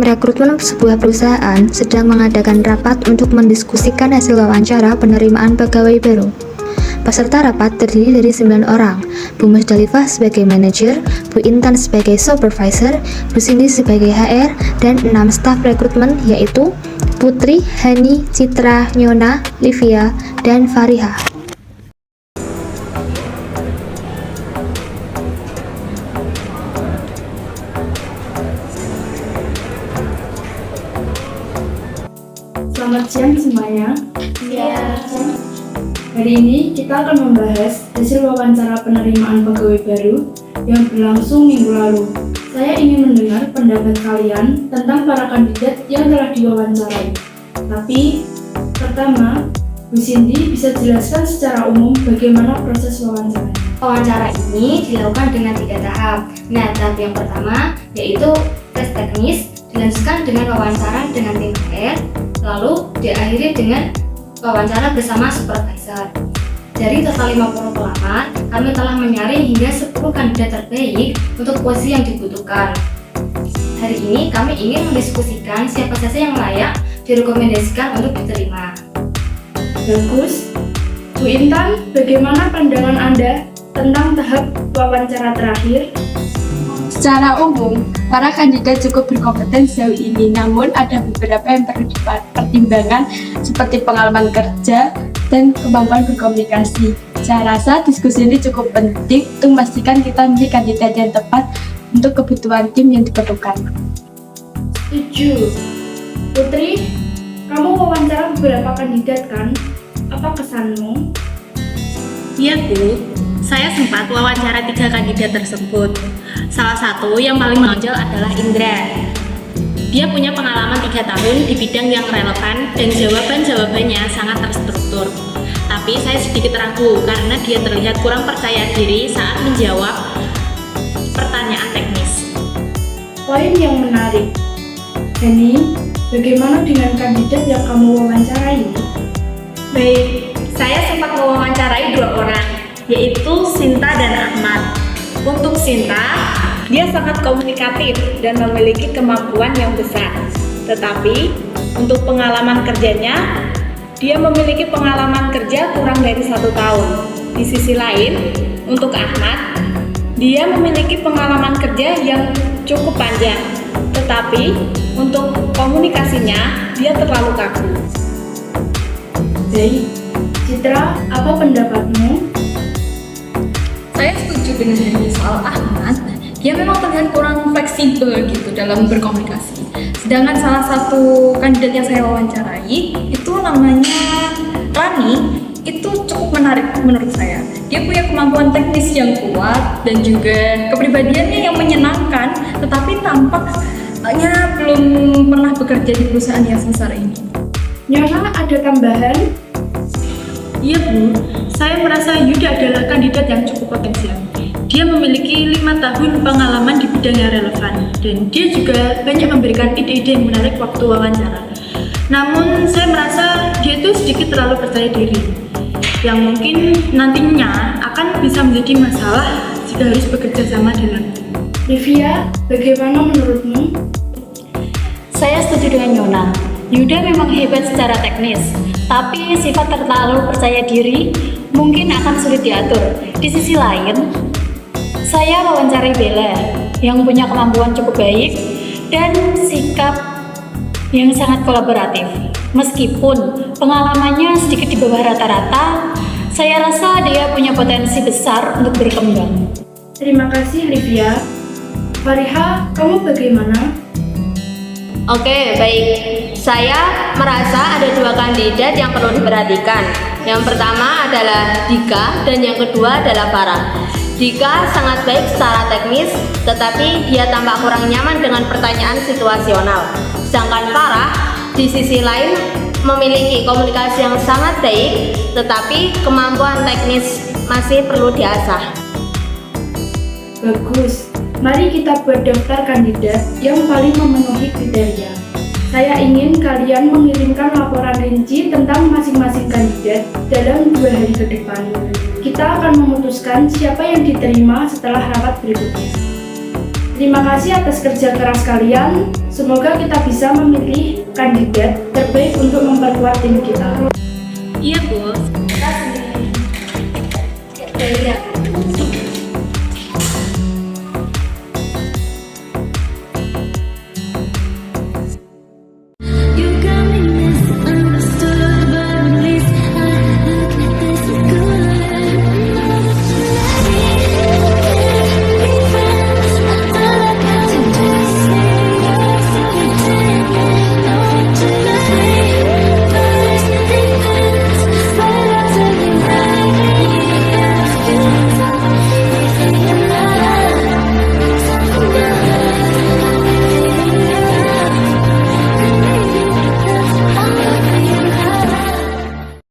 Tim rekrutmen sebuah perusahaan sedang mengadakan rapat untuk mendiskusikan hasil wawancara penerimaan pegawai baru. Peserta rapat terdiri dari 9 orang, Bu Musdalifah sebagai manajer, Bu Intan sebagai supervisor, Bu Cindy sebagai HR, dan 6 staf rekrutmen yaitu Putri, Hani, Citra, Nyona, Livia, dan Fariha. Selamat siang semuanya. Hari ini kita akan membahas hasil wawancara penerimaan pegawai baru yang berlangsung minggu lalu. Saya ingin mendengar pendapat kalian tentang para kandidat yang telah diwawancarai. Tapi, pertama, Bu Cindy bisa jelaskan secara umum bagaimana proses wawancara. Wawancara ini dilakukan dengan 3 tahap. Nah, tahap yang pertama yaitu tes teknis, dilanjutkan dengan wawancara dengan tim HR, lalu diakhiri dengan wawancara bersama supervisor. Dari total 50 pelamar, kami telah menyaring hingga 10 kandidat terbaik untuk posisi yang dibutuhkan. Hari ini kami ingin mendiskusikan siapa saja yang layak direkomendasikan untuk diterima. Bagus. Bu Intan, bagaimana pandangan Anda tentang tahap wawancara terakhir? Secara umum, para kandidat cukup berkompeten sejauh ini, namun ada beberapa yang perlu dipertimbangkan seperti pengalaman kerja dan kemampuan berkomunikasi. Saya rasa diskusi ini cukup penting untuk memastikan kita memilih kandidat yang tepat untuk kebutuhan tim yang diperlukan. Setuju. Putri, kamu wawancara beberapa kandidat kan? Apa kesanmu? Iya Bu, saya sempat wawancara 3 kandidat tersebut. Salah satu yang paling menonjol adalah Indra. Dia punya pengalaman 3 tahun di bidang yang relevan dan jawaban-jawabannya sangat terstruktur. Tapi saya sedikit ragu karena dia terlihat kurang percaya diri saat menjawab pertanyaan teknis. Poin yang menarik. Hani, bagaimana dengan kandidat yang kamu wawancarai? Baik, saya sempat mewawancarai 2 orang, yaitu Sinta dan Ahmad. Untuk Sinta, dia sangat komunikatif dan memiliki kemampuan yang besar. Tetapi, untuk pengalaman kerjanya, dia memiliki pengalaman kerja kurang dari 1 tahun. Di sisi lain, untuk Ahmad, dia memiliki pengalaman kerja yang cukup panjang. Tetapi, untuk komunikasinya, dia terlalu kaku. Baik. Citra, apa pendapatmu? Saya setuju dengan Hani soal Ahmad. Dia memang terlihat kurang fleksibel gitu dalam berkomunikasi. Sedangkan salah satu kandidat yang saya wawancarai itu namanya Rani, itu cukup menarik menurut saya. Dia punya kemampuan teknis yang kuat dan juga kepribadiannya yang menyenangkan, tetapi tampaknya belum pernah bekerja di perusahaan yang sebesar ini. Nyona, ada tambahan? Iya Bu, saya merasa Yuda adalah kandidat yang cukup potensial. Dia memiliki 5 tahun pengalaman di bidang yang relevan dan dia juga banyak memberikan ide-ide yang menarik waktu wawancara. Namun saya merasa dia itu sedikit terlalu percaya diri, yang mungkin nantinya akan bisa menjadi masalah jika harus bekerja sama dengan tim. Livia, bagaimana menurutmu? Saya setuju dengan Nyona. Yuda memang hebat secara teknis, tapi sifat terlalu percaya diri mungkin akan sulit diatur. Di sisi lain, saya wawancarai Bella yang punya kemampuan cukup baik dan sikap yang sangat kolaboratif. Meskipun pengalamannya sedikit di bawah rata-rata, saya rasa dia punya potensi besar untuk berkembang. Terima kasih, Livia. Fariha, kamu bagaimana? Oke, baik. Saya merasa ada 2 kandidat yang perlu diperhatikan. Yang pertama adalah Dika dan yang kedua adalah Farah. Dika sangat baik secara teknis, tetapi dia tampak kurang nyaman dengan pertanyaan situasional. Sedangkan Farah di sisi lain memiliki komunikasi yang sangat baik, tetapi kemampuan teknis masih perlu diasah. Bagus. Mari kita buat daftar kandidat yang paling memenuhi kriteria. Saya ingin kalian mengirimkan laporan rinci tentang masing-masing kandidat dalam 2 hari ke depan. Kita akan memutuskan siapa yang diterima setelah rapat berikutnya. Terima kasih atas kerja keras kalian. Semoga kita bisa memilih kandidat terbaik untuk memperkuat tim kita.